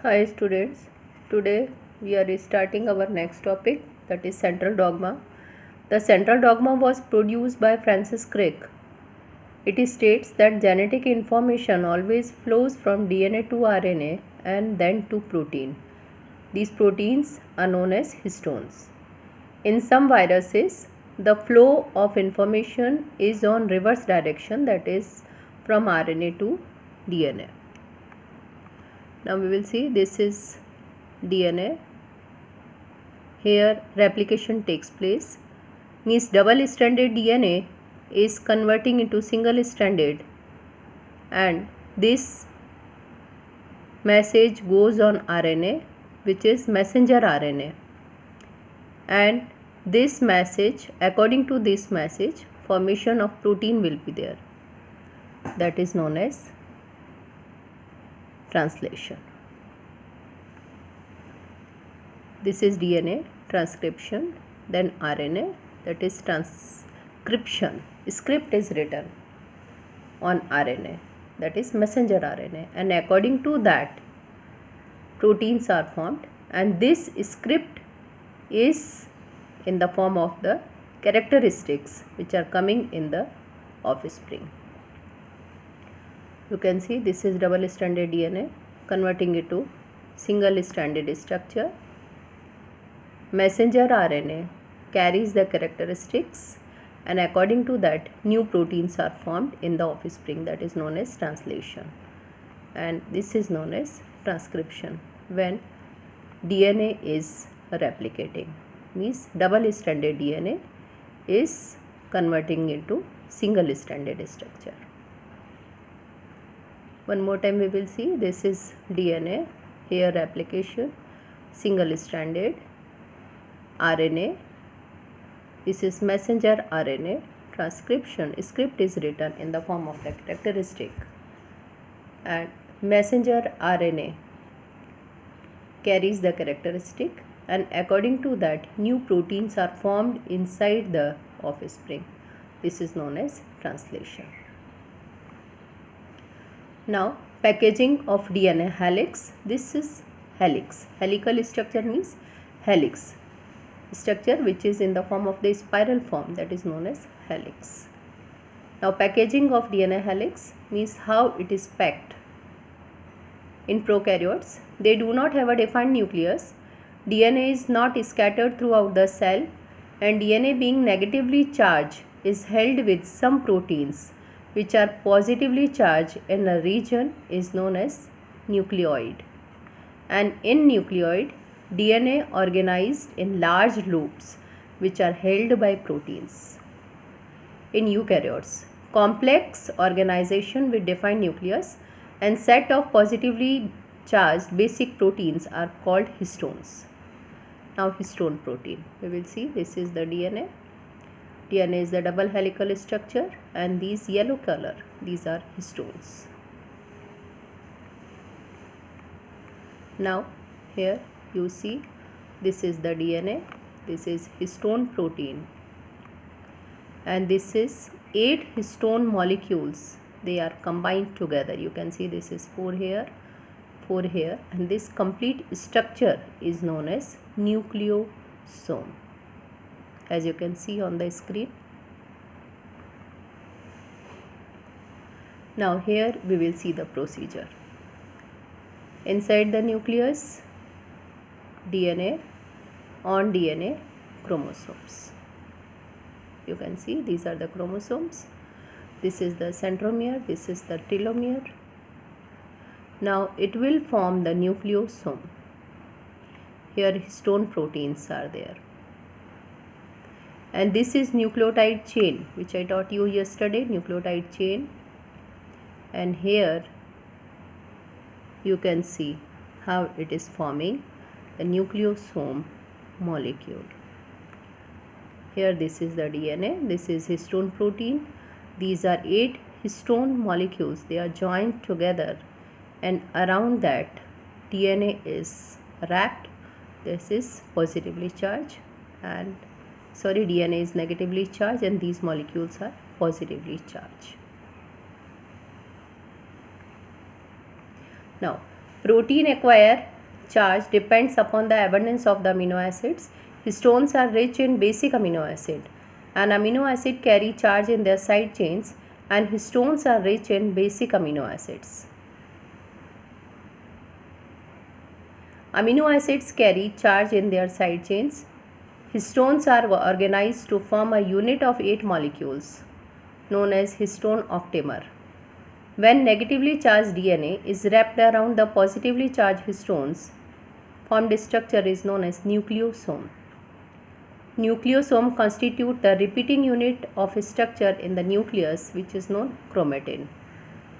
Hi students, today we are starting our next topic, that is central dogma. The central dogma was produced by Francis Crick. It states that genetic information always flows from DNA to RNA and then to protein. These proteins are known as histones. In some viruses, the flow of information is on reverse direction, that is from RNA to DNA. Now we will see, this is DNA. Here replication takes place, means double stranded DNA is converting into single stranded, and this message goes on RNA, which is messenger RNA, and this message, according to this message, formation of protein will be there, that is known as translation. This is DNA transcription, then RNA, that is transcription. Script is written on RNA, that is messenger RNA, and according to that proteins are formed, and this script is in the form of the characteristics which are coming in the offspring. You can see this is double stranded DNA converting it to single stranded structure. Messenger RNA carries the characteristics, and according to that new proteins are formed in the offspring, that is known as translation, and this is known as transcription when DNA is replicating, means double stranded DNA is converting into single stranded structure. One more time we will see, this is DNA, here replication, single stranded RNA, this is messenger RNA, transcription, script is written in the form of the characteristic, and messenger RNA carries the characteristic, and according to that new proteins are formed inside the offspring. This is known as translation. Now packaging of DNA helix. This is helix. Helical structure means helix structure which is in the form of the spiral form, that is known as helix. Now packaging of DNA helix means how it is packed. In prokaryotes, they do not have a defined nucleus. DNA is not scattered throughout the cell, and DNA being negatively charged is held with some proteins which are positively charged in a region is known as nucleoid. And in nucleoid, DNA organized in large loops which are held by proteins. In eukaryotes, complex organization with defined nucleus and set of positively charged basic proteins are called histones. Now histone protein, we will see, this is the DNA. DNA is the double helical structure, and these yellow color, these are histones. Now here you see, this is the DNA, this is histone protein, and this is 8 histone molecules, they are combined together. You can see this is 4 here, 4 here, and this complete structure is known as nucleosome, as you can see on the screen. Now here we will see the procedure. Inside the nucleus, DNA, on DNA, chromosomes. You can see these are the chromosomes. This is the centromere, this is the telomere. Now it will form the nucleosome. Here histone proteins are there. And this is nucleotide chain which I taught you yesterday, nucleotide chain. And here you can see how it is forming the nucleosome molecule. Here this is the DNA, this is histone protein. These are 8 histone molecules, they are joined together, and around that DNA is wrapped. This is positively charged, and DNA is negatively charged, and these molecules are positively charged. Now protein acquire charge depends upon the abundance of the amino acids. Histones are rich in basic amino acid. An amino acid carry charge in their side chains, and histones are rich in basic amino acids. Amino acids carry charge in their side chains. Histones are organized to form a unit of 8 molecules known as histone octamer. When negatively charged DNA is wrapped around the positively charged histones, formed structure is known as nucleosome. Nucleosome constitute the repeating unit of structure in the nucleus, which is known chromatin.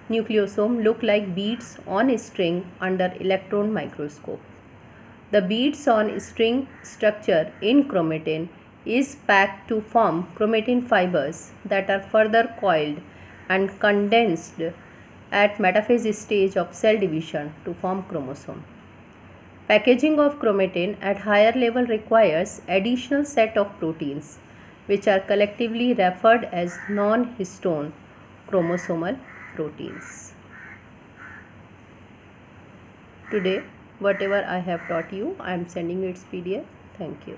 Nucleosome look like beads on a string under electron microscope. The beads on string structure in chromatin is packed to form chromatin fibers that are further coiled and condensed at metaphase stage of cell division to form chromosome. Packaging of chromatin at higher level requires additional set of proteins, which are collectively referred as non-histone chromosomal proteins. Today, whatever I have taught you, I am sending its PDF. Thank you.